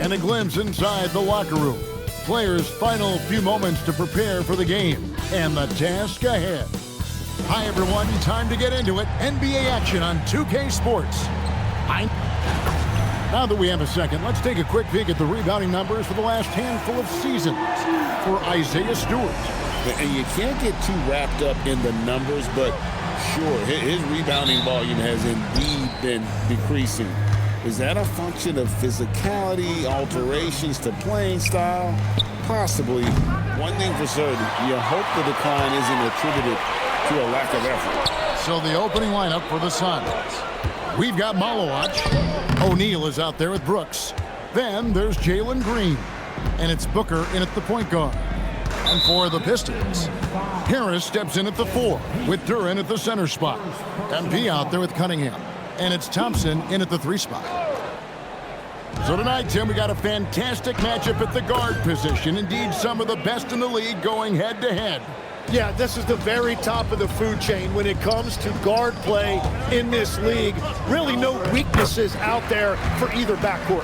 and a glimpse inside the locker room. Players' final few moments to prepare for the game and the task ahead. Hi, everyone. Time to get into it. NBA action on 2K Sports. Now that we have a second, let's take a quick peek at the rebounding numbers for the last handful of seasons for Isaiah Stewart. And you can't get too wrapped up in the numbers, but sure, his rebounding volume has indeed been decreasing. Is that a function of physicality, alterations to playing style? Possibly. One thing for certain, you hope the decline isn't attributed to a lack of effort. So the opening lineup for the Suns. We've got Malowacz. O'Neal is out there with Brooks. Then there's Jalen Green. And it's Booker in at the point guard. And for the Pistons, Harris steps in at the 4 with Duren at the center spot. MP out there with Cunningham. And it's Thompson in at the 3 spot. So tonight, Tim, we got a fantastic matchup at the guard position. Indeed, some of the best in the league going head-to-head. Yeah, this is the very top of the food chain when it comes to guard play in this league. Really no weaknesses out there for either backcourt.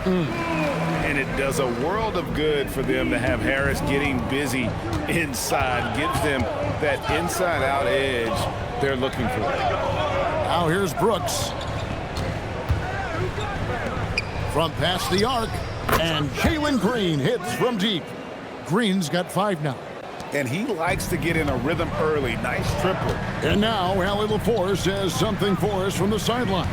And it does a world of good for them to have Harris getting busy inside. Gives them that inside-out edge they're looking for. Now here's Brooks. From past the arc, and Jalen Green hits from deep. Green's got 5 now. And he likes to get in a rhythm early. Nice triplet. And now Allie LaForce says something for us from the sideline.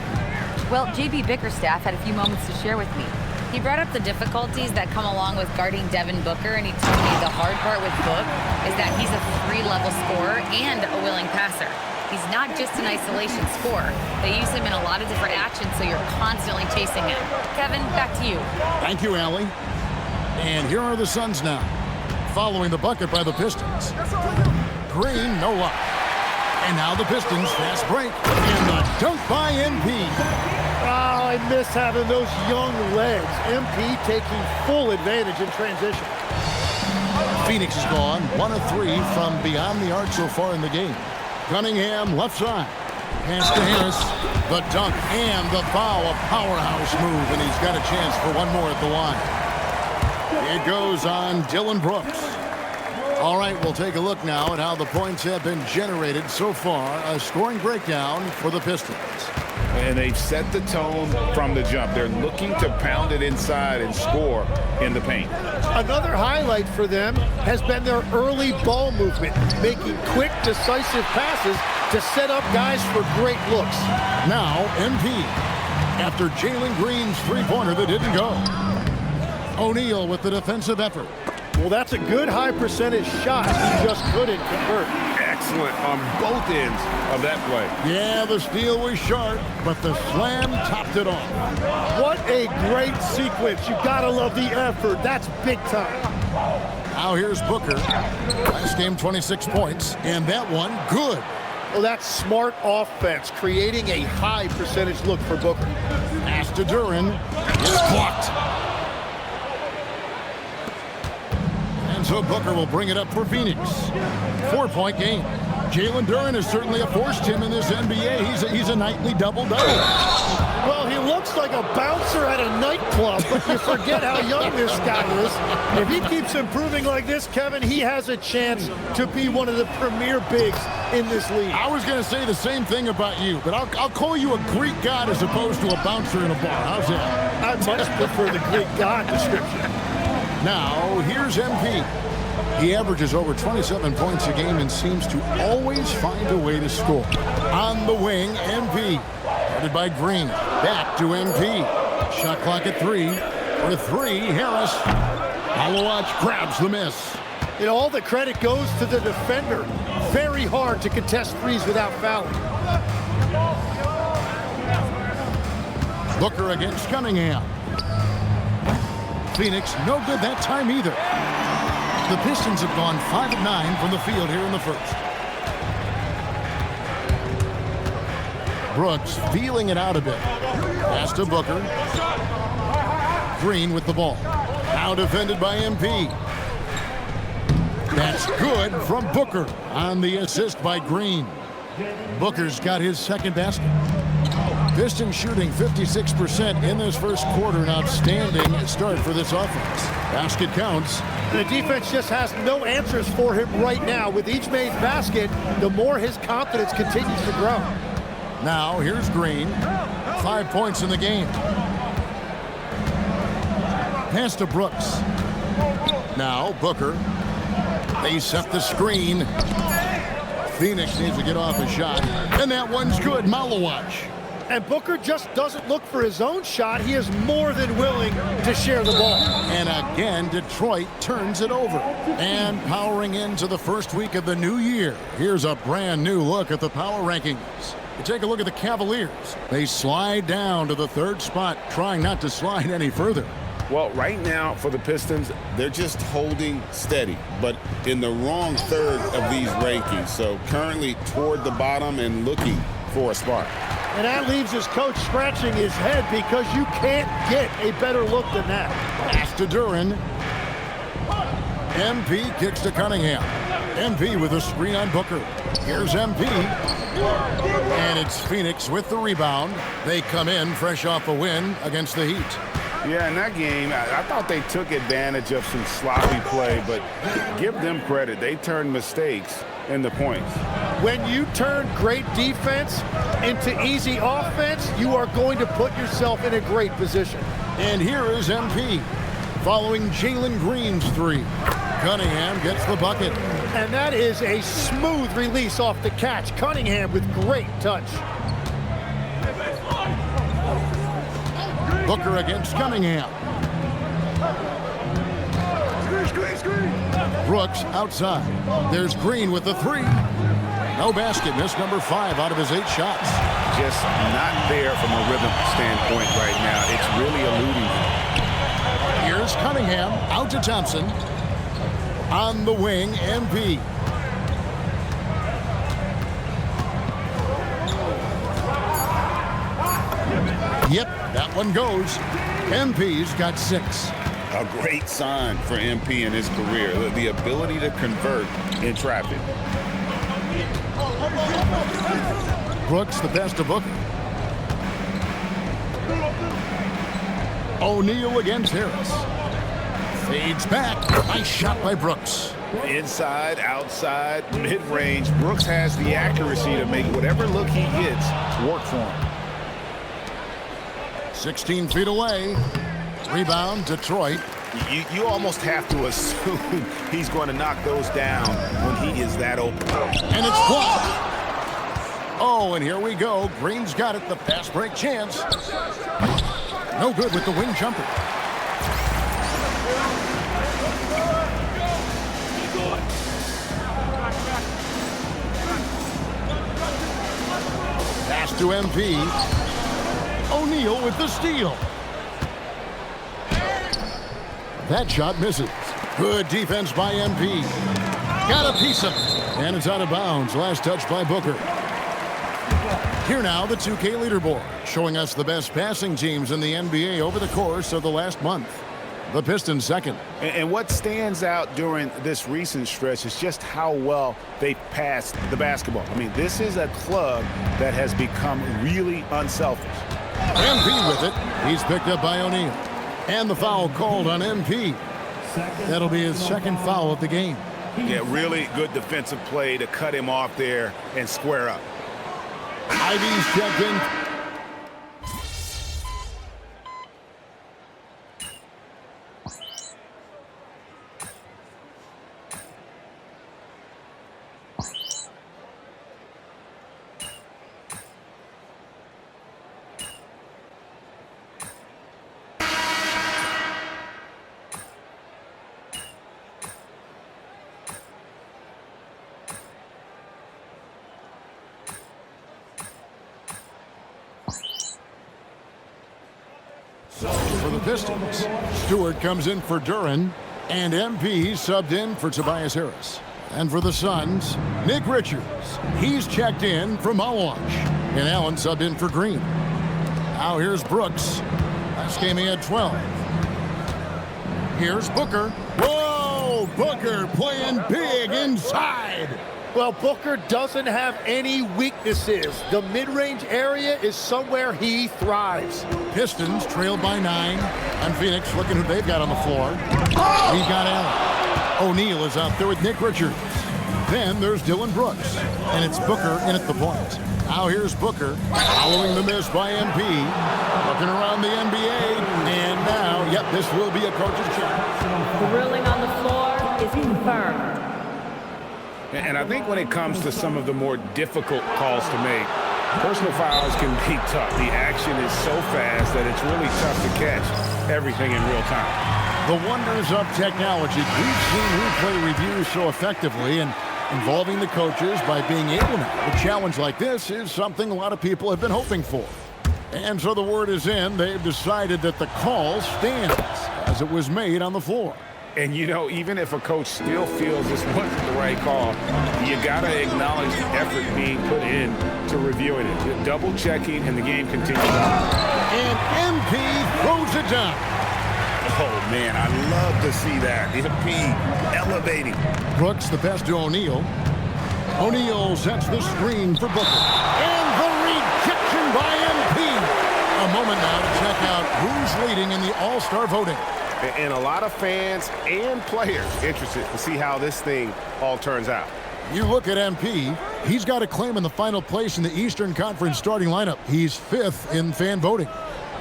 Well, JB Bickerstaff had a few moments to share with me. He brought up the difficulties that come along with guarding Devin Booker, and he told me the hard part with Book is that he's a 3-level scorer and a willing passer. He's not just an isolation scorer. They use him in a lot of different actions, so you're constantly chasing him. Kevin, back to you. Thank you, Allie. And here are the Suns now, following the bucket by the Pistons. Green, no luck. And now the Pistons fast break. And the dunk by MP. Oh, I miss having those young legs. MP taking full advantage in transition. Phoenix is gone, 1 of 3 from beyond the arc so far in the game. Cunningham, left side. Pass to Harris. The dunk and the foul, a powerhouse move, and he's got a chance for one more at the line. It goes on Dylan Brooks. All right, we'll take a look now at how the points have been generated so far. A scoring breakdown for the Pistons. And they've set the tone from the jump. They're looking to pound it inside and score in the paint. Another highlight for them has been their early ball movement, making quick, decisive passes to set up guys for great looks. Now, MP, after Jalen Green's three-pointer that didn't go. O'Neal with the defensive effort. Well, that's a good high percentage shot. He just couldn't convert. Excellent on both ends of that play. Yeah, the steal was sharp, but the slam topped it off. What a great sequence. You gotta love the effort. That's big time. Now here's Booker. Last game, 26 points, and that one, good. Well, that's smart offense, creating a high percentage look for Booker. Pass to Duren. It's blocked. And so Booker will bring it up for Phoenix. 4-point game. Jalen Duren is certainly a force, Tim, in this NBA. He's a nightly double-double. Well, he looks like a bouncer at a nightclub, but you forget how young this guy is. If he keeps improving like this, Kevin, he has a chance to be one of the premier bigs in this league. I was going to say the same thing about you, but I'll call you a Greek god as opposed to a bouncer in a bar. How's that? I much prefer the Greek god description. Now, here's MP. He averages over 27 points a game and seems to always find a way to score. On the wing, MP. Headed by Green. Back to MP. Shot clock at 3. For 3, Harris. Malowacz grabs the miss. And all the credit goes to the defender. Very hard to contest threes without fouling. Booker against Cunningham. Phoenix, no good that time either. The Pistons have gone 5 of 9 from the field here in the first. Brooks feeling it out a bit. Pass to Booker. Green with the ball. Now defended by MP. That's good from Booker on the assist by Green. Booker's got his second basket. Pistons shooting 56% in this first quarter. An outstanding start for this offense. Basket counts. The defense just has no answers for him right now. With each made basket, the more his confidence continues to grow. Now here's Green. 5 points in the game. Pass to Brooks. Now Booker. They set the screen. Phoenix needs to get off a shot. And that one's good. Malowacz. And Booker just doesn't look for his own shot. He is more than willing to share the ball. And again, Detroit turns it over. And powering into the first week of the new year, here's a brand new look at the power rankings. You take a look at the Cavaliers. They slide down to the third spot, trying not to slide any further. Well, right now for the Pistons, they're just holding steady, but in the wrong third of these rankings. So currently toward the bottom and looking for a spark. And that leaves his coach scratching his head because you can't get a better look than that. Pass to Duran. MP kicks to Cunningham. MP with a screen on Booker. Here's MP. And it's Phoenix with the rebound. They come in fresh off a win against the Heat. Yeah, in that game, I thought they took advantage of some sloppy play, but give them credit. They turned mistakes into points. When you turn great defense into easy offense, you are going to put yourself in a great position. And here is MP following Jalen Green's three. Cunningham gets the bucket. And that is a smooth release off the catch. Cunningham with great touch. Booker against Cunningham. Brooks outside. There's Green with the three. No basket. Missed number 5 out of his 8 shots. Just not there from a rhythm standpoint right now. It's really eluding him. Here's Cunningham out to Thompson. On the wing, MP. Yep, that one goes. MP's got 6. A great sign for MP in his career, the ability to convert in traffic. Brooks the pass to Booker. O'Neal against Harris. Fades back. Nice shot by Brooks. Inside, outside, mid-range. Brooks has the accuracy to make whatever look he gets work for him. 16 feet away. Rebound, Detroit. You almost have to assume he's going to knock those down when he is that open. And it's blocked. Oh, and here we go. Green's got it. The fast break chance. No good with the wing jumper. Pass to MP. O'Neal with the steal. That shot misses. Good defense by MP. Got a piece of it. And it's out of bounds. Last touch by Booker. Here now, the 2K leaderboard, showing us the best passing teams in the NBA over the course of the last month. The Pistons second. And what stands out during this recent stretch is just how well they passed the basketball. I mean, this is a club that has become really unselfish. MP with it. He's picked up by O'Neal. And the foul called on MP. That'll be his second foul of the game. Yeah, really good defensive play to cut him off there and square up. Ivy's checked in. For the Pistons, Stewart comes in for Duran, and MP subbed in for Tobias Harris. And for the Suns, Nick Richards. He's checked in for Malowacz, and Allen subbed in for Green. Now here's Brooks. Last game he had 12. Here's Booker. Whoa! Booker playing big inside. Well, Booker doesn't have any weaknesses. The mid-range area is somewhere he thrives. Pistons trailed by 9. And Phoenix looking who they've got on the floor. He's got Allen. O'Neal is out there with Nick Richards. Then there's Dylan Brooks. And it's Booker in at the point. Now here's Booker following the miss by MP. Looking around the NBA. And now, yep, this will be a coach's check. The ruling on the floor is confirmed. And I think when it comes to some of the more difficult calls to make, personal fouls can be tough. The action is so fast that it's really tough to catch everything in real time. The wonders of technology. We've seen replay reviews so effectively and involving the coaches by being able now. A challenge like this is something a lot of people have been hoping for. And so the word is in. They've decided that the call stands as it was made on the floor. And, you know, even if a coach still feels this wasn't the right call, you got to acknowledge the effort being put in to reviewing it. Double checking, and the game continues on. And MP throws it down. Oh, man, I love to see that. MP elevating. Brooks the pass to O'Neal. O'Neal sets the screen for Booker. And the rejection by MP. A moment now to check out who's leading in the All-Star voting. And a lot of fans and players interested to see how this thing all turns out. You look at MP, he's got a claim in the final place in the Eastern Conference starting lineup. He's 5th in fan voting.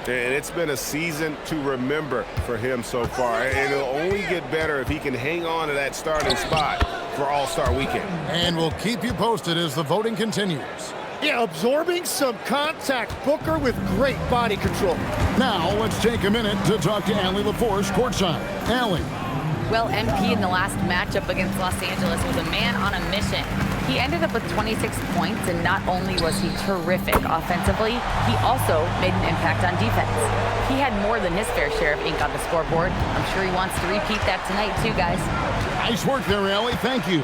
And it's been a season to remember for him so far. And it'll only get better if he can hang on to that starting spot for All-Star Weekend. And we'll keep you posted as the voting continues. Yeah, absorbing some contact. Booker with great body control. Now, let's take a minute to talk to Allie LaForce courtside. Allie. Well, MP in the last matchup against Los Angeles was a man on a mission. He ended up with 26 points, and not only was he terrific offensively, he also made an impact on defense. He had more than his fair share of ink on the scoreboard. I'm sure he wants to repeat that tonight too, guys. Nice work there, Allie. Thank you.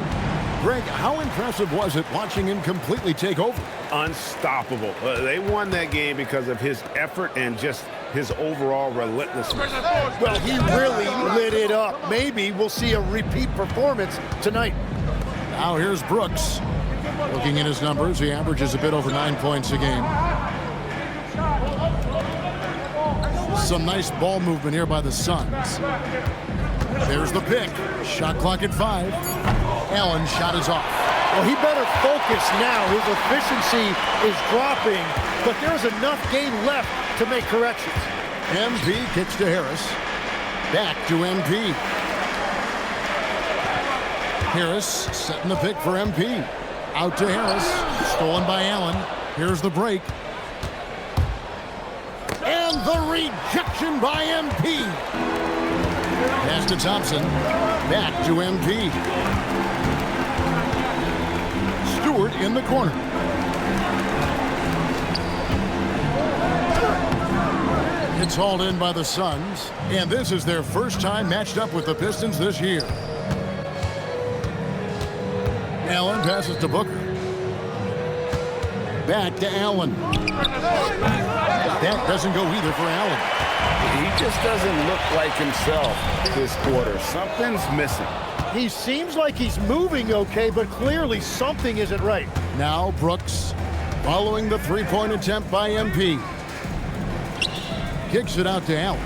Greg, how impressive was it watching him completely take over? Unstoppable. They won that game because of his effort and just his overall relentlessness. Well, he really lit it up. Maybe we'll see a repeat performance tonight. Now here's Brooks. Looking at his numbers, he averages a bit over 9 points a game. Some nice ball movement here by the Suns. There's the pick. Shot clock at 5. Allen's shot is off. Well, he better focus now. His efficiency is dropping, but there's enough game left to make corrections. MP kicks to Harris. Back to MP. Harris setting the pick for MP. Out to Harris. Stolen by Allen. Here's the break. And the rejection by MP. Pass to Thompson. Back to MP. Stewart in the corner. It's hauled in by the Suns, and this is their first time matched up with the Pistons this year. Allen passes to Booker. Back to Allen. That doesn't go either for Allen. He just doesn't look like himself this quarter. Something's missing. He seems like he's moving okay, but clearly something isn't right. Now Brooks following the three-point attempt by MP. Kicks it out to Allen.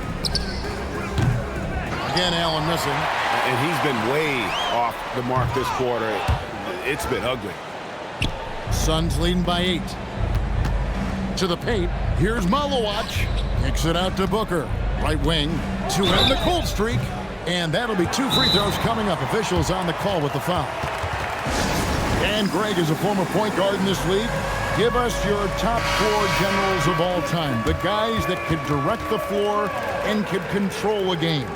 Again, Allen missing. And he's been way off the mark this quarter. It's been ugly. Suns leading by 8. To the paint. Here's Malowacz. Kicks it out to Booker. Right wing to end the cold streak. And that'll be 2 free throws coming up. Officials on the call with the foul. And Greg is a former point guard in this league. Give us your top 4 generals of all time. The guys that could direct the floor and could control a game.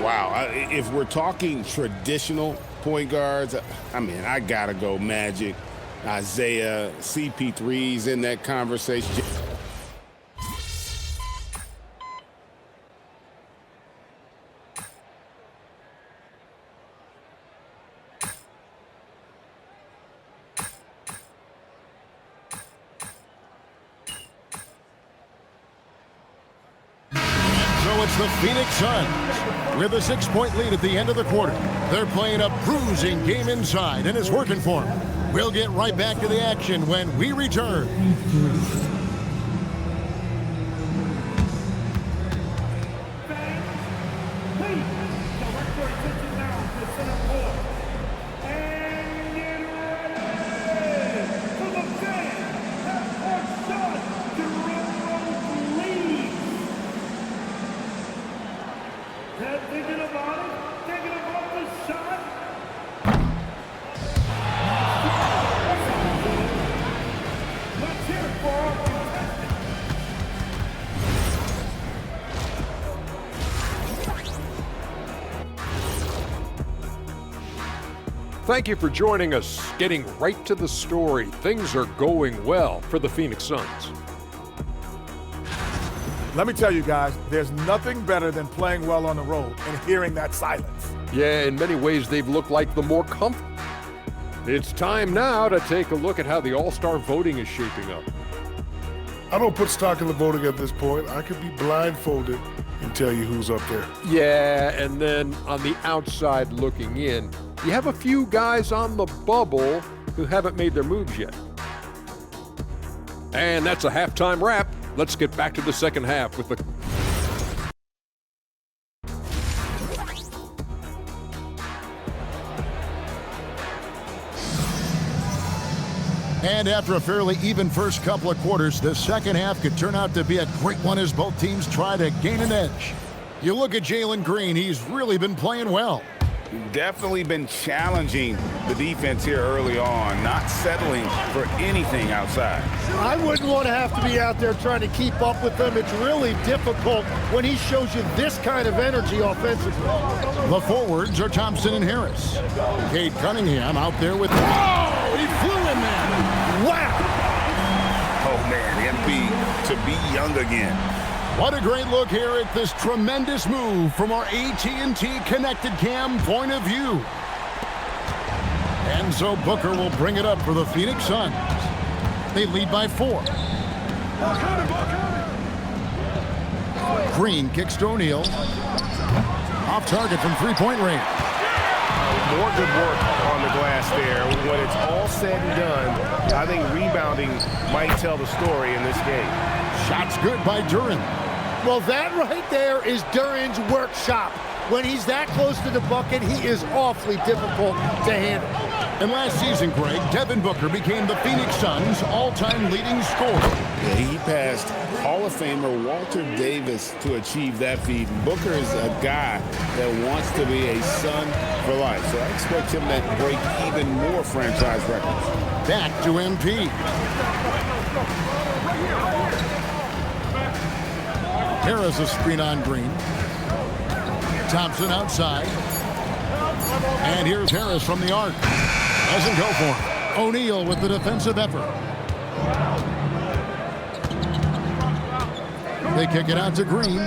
Wow. If we're talking traditional point guards, I mean, I got to go Magic, Isaiah, CP3's in that conversation. It's the Phoenix Suns with a 6-point lead at the end of the quarter. They're playing a bruising game inside, and it's working for them. We'll get right back to the action when we return. Thank you for joining us. Getting right to the story, things are going well for the Phoenix Suns. Let me tell you guys, there's nothing better than playing well on the road and hearing that silence. Yeah, in many ways, they've looked like the more comfortable. It's time now to take a look at how the All-Star voting is shaping up. I don't put stock in the voting at this point. I could be blindfolded and tell you who's up there. Yeah, and then on the outside looking in, you have a few guys on the bubble who haven't made their moves yet. And that's a halftime wrap. Let's get back to the second half with the... And after a fairly even first couple of quarters, the second half could turn out to be a great one as both teams try to gain an edge. You look at Jalen Green, he's really been playing well. Definitely been challenging the defense here early on, not settling for anything outside. I wouldn't want to have to be out there trying to keep up with them. It's really difficult when he shows you this kind of energy offensively. The forwards are Thompson and Harris. Cade Cunningham out there with... Oh, he flew in there. Wow! Oh, man, MP to be young again. What a great look here at this tremendous move from our AT&T Connected Cam point of view. And so Booker will bring it up for the Phoenix Suns. They lead by 4. Green kicks to O'Neal. Off target from three-point range. More good work on the glass there. When it's all said and done, I think rebounding might tell the story in this game. Shots good by Duren. Well, that right there is Duren's workshop. When he's that close to the bucket, he is awfully difficult to handle. And last season, Greg, Devin Booker became the Phoenix Suns' all-time leading scorer. Yeah, he passed Hall of Famer Walter Davis to achieve that feat. Booker is a guy that wants to be a Sun for life, so I expect him to break even more franchise records. Back to MP. Harris a screen on Green. Thompson outside. And here's Harris from the arc. Doesn't go for it. O'Neal with the defensive effort. They kick it out to Green.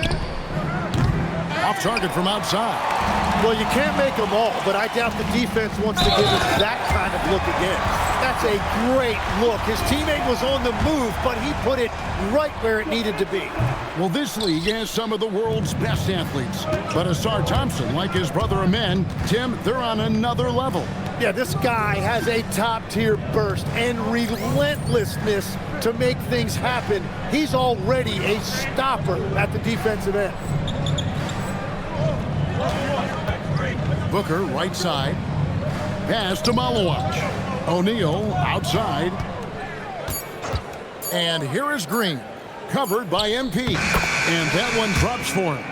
Off target from outside. Well, you can't make them all, but I doubt the defense wants to give us that kind of look again. That's a great look. His teammate was on the move, but he put it right where it needed to be. Well, this league has some of the world's best athletes. But Asar Thompson, like his brother Amen, Tim, they're on another level. Yeah, this guy has a top-tier burst and relentlessness to make things happen. He's already a stopper at the defensive end. Booker, right side. Pass to Malawach. O'Neal, outside. And here is Green, covered by MP. And that one drops for him.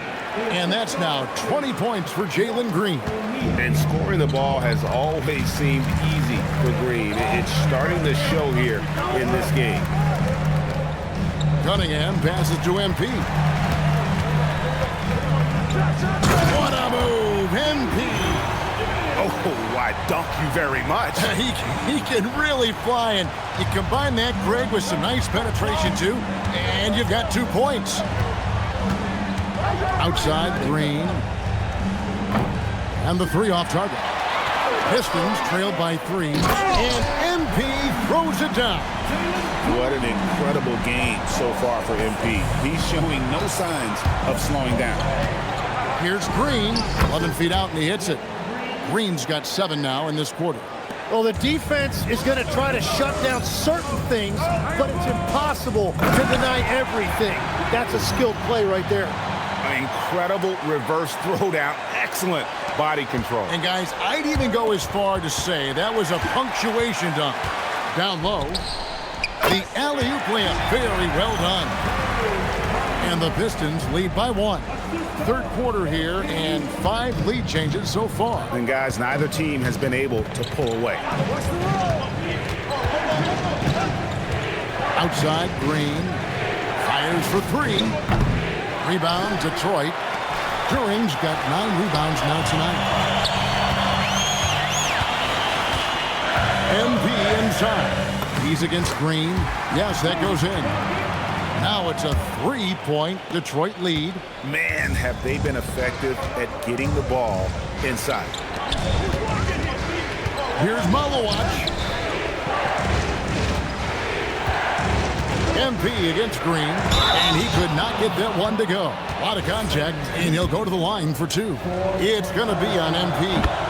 And that's now 20 points for Jalen Green. And scoring the ball has always seemed easy for Green. It's starting to show here in this game. Cunningham passes to MP. What a move, MP. Oh, why, thank you very much. He can really fly, and you combine that, Greg, with some nice penetration, too, and you've got 2 points. Outside, Green. And the 3 off target. Pistons trailed by 3, and MP throws it down. What an incredible game so far for MP. He's showing no signs of slowing down. Here's Green, 11 feet out, and he hits it. Green's got 7 now in this quarter. Well, the defense is going to try to shut down certain things, but it's impossible to deny everything. That's a skilled play right there. An incredible reverse throwdown. Excellent body control. And guys, I'd even go as far to say that was a punctuation dunk. Down low, the alley-oop layup, very well done. And the Pistons lead by 1. Third quarter here, and 5 lead changes so far. And guys, neither team has been able to pull away. Outside, Green fires for 3. Rebound, Detroit. During's got 9 rebounds now tonight. MP inside. He's against Green. Yes, that goes in. Now it's a 3-point Detroit lead. Man, have they been effective at getting the ball inside. Here's Malowacz. MP against Green, and he could not get that one to go. A lot of contact, and he'll go to the line for 2. It's going to be on MP.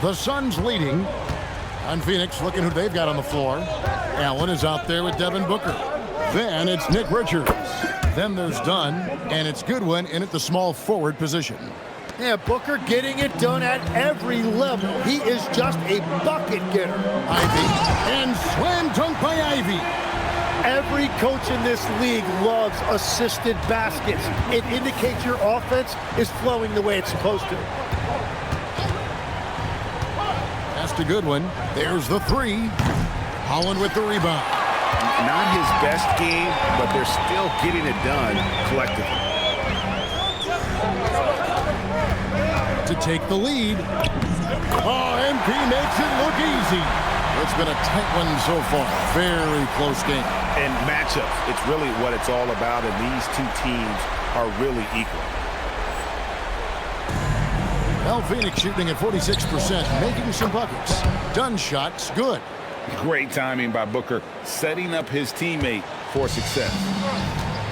The Suns leading. On Phoenix, looking who they've got on the floor. Allen is out there with Devin Booker. Then it's Nick Richards. Then there's Dunn, and it's Goodwin in at the small forward position. Yeah, Booker getting it done at every level. He is just a bucket getter. Ivy, and slam dunk by Ivy. Every coach in this league loves assisted baskets. It indicates your offense is flowing the way it's supposed to. To Goodwin. There's the 3. Holland with the rebound. Not his best game, but they're still getting it done collectively. To take the lead. Oh, MP makes it look easy. It's been a tight one so far. Very close game. And matchups, it's really what it's all about, and these 2 teams are really equal. Well, Phoenix shooting at 46%, making some buckets. Dunn shots, good. Great timing by Booker, setting up his teammate for success.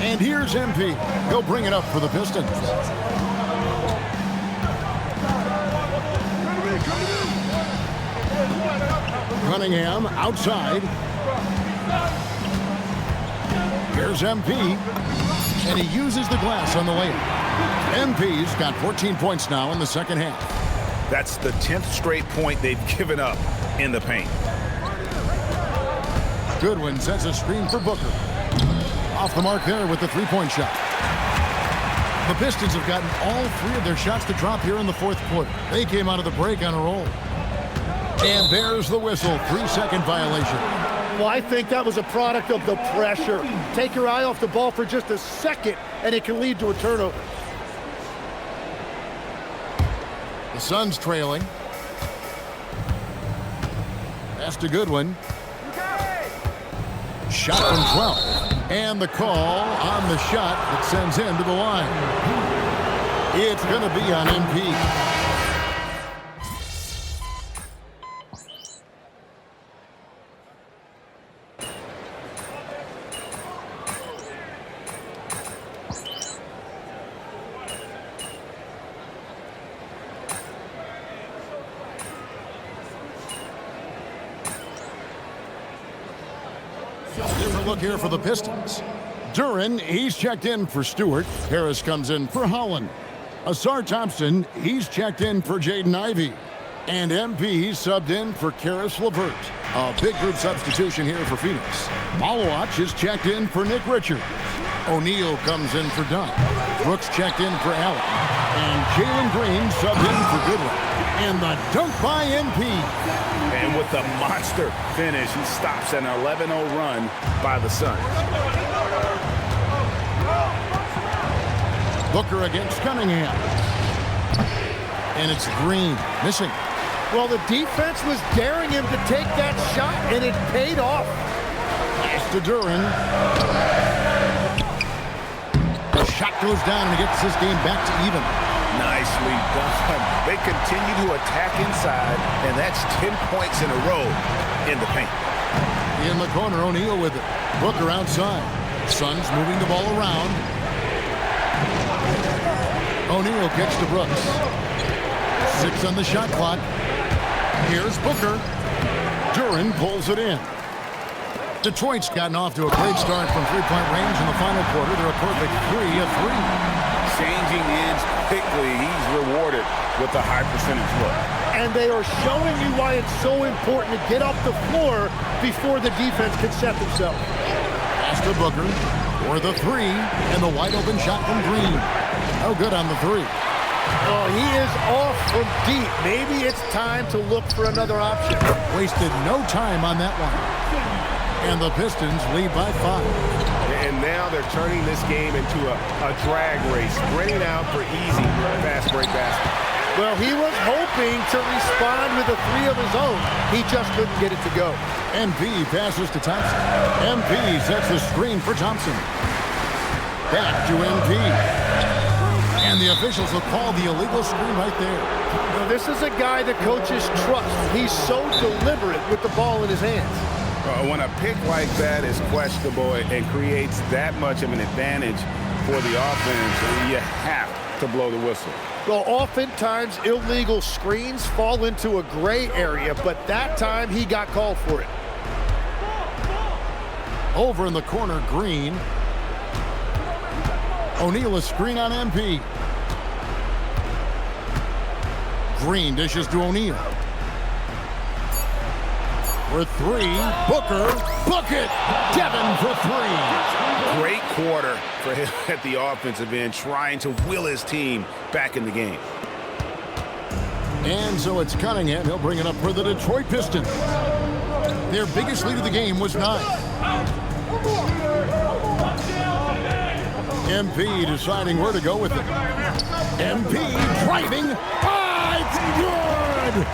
And here's MP. He'll bring it up for the Pistons. Cunningham outside. Here's MP. And he uses the glass on the layup. MP's got 14 points now in the second half. That's the 10th straight point they've given up in the paint. Goodwin sets a screen for Booker. Off the mark there with the 3-point shot. The Pistons have gotten all 3 of their shots to drop here in the fourth quarter. They came out of the break on a roll. And there's the whistle, 3-second violation. Well, I think that was a product of the pressure. Take your eye off the ball for just a second, and it can lead to a turnover. The Suns trailing. Pass to Goodwin. Shot from 12. And the call on the shot that sends him to the line. It's going to be on MP. Look here for the Pistons. Duren, he's checked in for Stewart. Harris comes in for Holland. Asar Thompson, he's checked in for Jaden Ivey. And MP, he's subbed in for Karis LeVert. A big group substitution here for Phoenix. Malowacz is checked in for Nick Richards. O'Neal comes in for Dunn. Brooks checked in for Allen. And Jalen Green subbed in for Goodwin. And the dunk by MP. And with the monster finish, he stops an 11-0 run by the Suns. Booker against Cunningham. And it's Green, missing. Well, the defense was daring him to take that shot, and it paid off. Pass to Duran. The shot goes down and gets this game back to even. Nicely done. They continue to attack inside, and that's 10 points in a row in the paint. In the corner, O'Neal with it. Booker outside. Suns moving the ball around. O'Neal kicks to Brooks. 6 on the shot clock. Here's Booker. Duran pulls it in. Detroit's gotten off to a great start from three-point range in the final quarter. They're a perfect 3 of 3. Changing ends quickly. He's rewarded with a high percentage look. And they are showing you why it's so important to get off the floor before the defense can set themselves. Pass to Booker for the 3, and the wide-open shot from Green. No good on the 3. Oh, he is off from deep. Maybe it's time to look for another option. Wasted no time on that one. And the Pistons lead by 5. And now they're turning this game into a drag race, sprinting out for easy fast break basket. Well, he was hoping to respond with a 3 of his own. He just couldn't get it to go. MP passes to Thompson. MP sets the screen for Thompson. Back to MP. And the officials will call the illegal screen right there. Now, this is a guy the coaches trust. He's so deliberate with the ball in his hands. When a pick like that is questionable and creates that much of an advantage for the offense, you have to blow the whistle. Well, oftentimes illegal screens fall into a gray area, but that time he got called for it. Over in the corner, Green. O'Neal a screen on MP. Green dishes to O'Neal. For 3, Booker, bucket, Devin for 3. Great quarter for him at the offensive end, trying to will his team back in the game. And so it's Cunningham. He'll bring it up for the Detroit Pistons. Their biggest lead of the game was 9. MP deciding where to go with it. MP driving. It's good!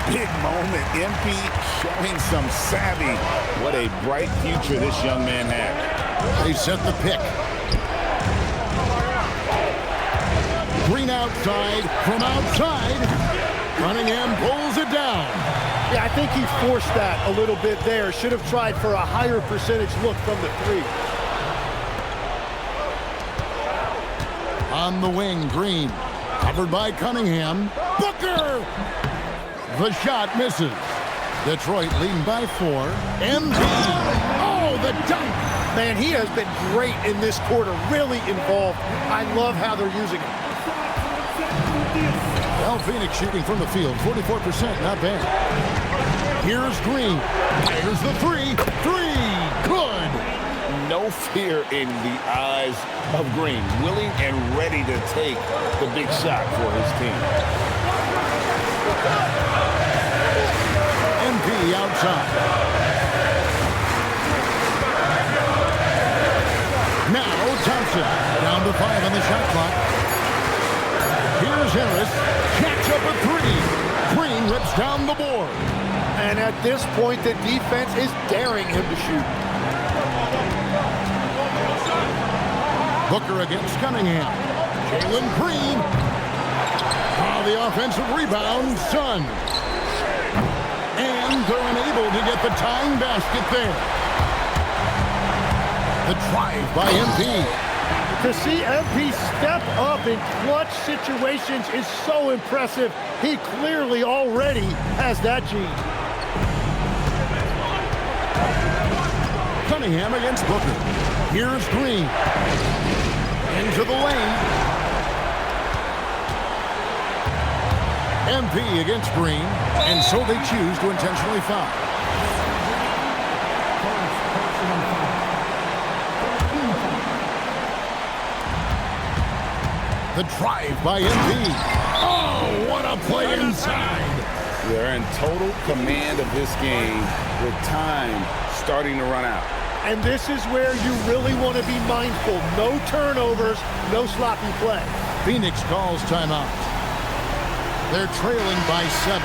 Big moment. MP showing some savvy. What a bright future this young man has. They set the pick. Green outside. From outside, Cunningham pulls it down. Yeah, I think he forced that a little bit there. Should have tried for a higher percentage look from the 3. On the wing, Green. Covered by Cunningham. Booker! The shot misses. Detroit leading by 4. MP. Oh, the dunk! Man, he has been great in this quarter, really involved. I love how they're using him. Well, Phoenix shooting from the field, 44%, not bad. Here's Green. Here's the 3. 3, good! No fear in the eyes of Green, willing and ready to take the big shot for his team. MP outside. Now Thompson, down to 5 on the shot clock. Here's Harris, catch up a 3. Green rips down the board. And at this point, the defense is daring him to shoot. Booker against Cunningham. Jalen Green. The offensive rebound, Suns. And they're unable to get the tying basket there. The drive by MP. To see MP step up in clutch situations is so impressive. He clearly already has that gene. Cunningham against Booker. Here's Green. Into the lane. MP against Green, and so they choose to intentionally foul. The drive by MP. Oh, what a play inside. They're in total command of this game with time starting to run out. And this is where you really want to be mindful. No turnovers, no sloppy play. Phoenix calls timeout. They're trailing by 7.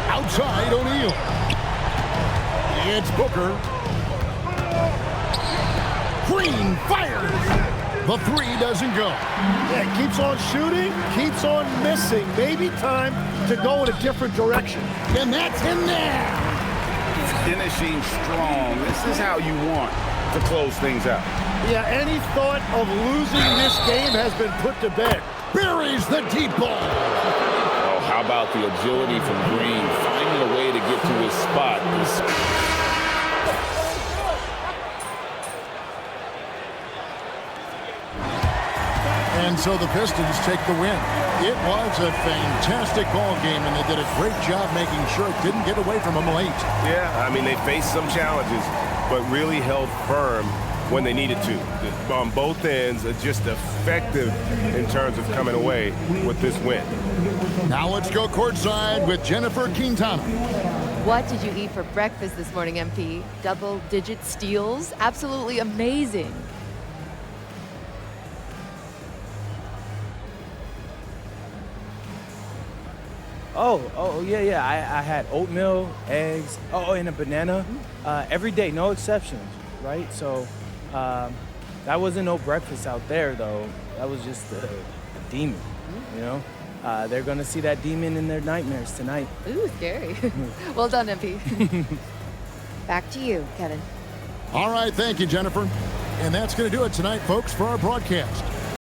Outside O'Neal. It's Booker. Green fires. The 3 doesn't go. Yeah, keeps on shooting, keeps on missing. Maybe time to go in a different direction. And that's in there. Finishing strong. This is how you want to close things out. Yeah, any thought of losing this game has been put to bed. Buries the deep ball. Oh, how about the agility from Green, finding a way to get to his spot. And so the Pistons take the win. It was a fantastic ball game, and they did a great job making sure it didn't get away from them late. Yeah, I mean, they faced some challenges, but really held firm when they needed to. On both ends, just effective in terms of coming away with this win. Now let's go courtside with Jennifer Quintana. What did you eat for breakfast this morning, MP? Double-digit steals? Absolutely amazing. Yeah. I had oatmeal, eggs, and a banana every day, no exceptions, right? So that wasn't no breakfast out there, though. That was just a demon, you know? They're going to see that demon in their nightmares tonight. Ooh, scary. Well done, MP. Back to you, Kevin. All right, thank you, Jennifer. And that's going to do it tonight, folks, for our broadcast.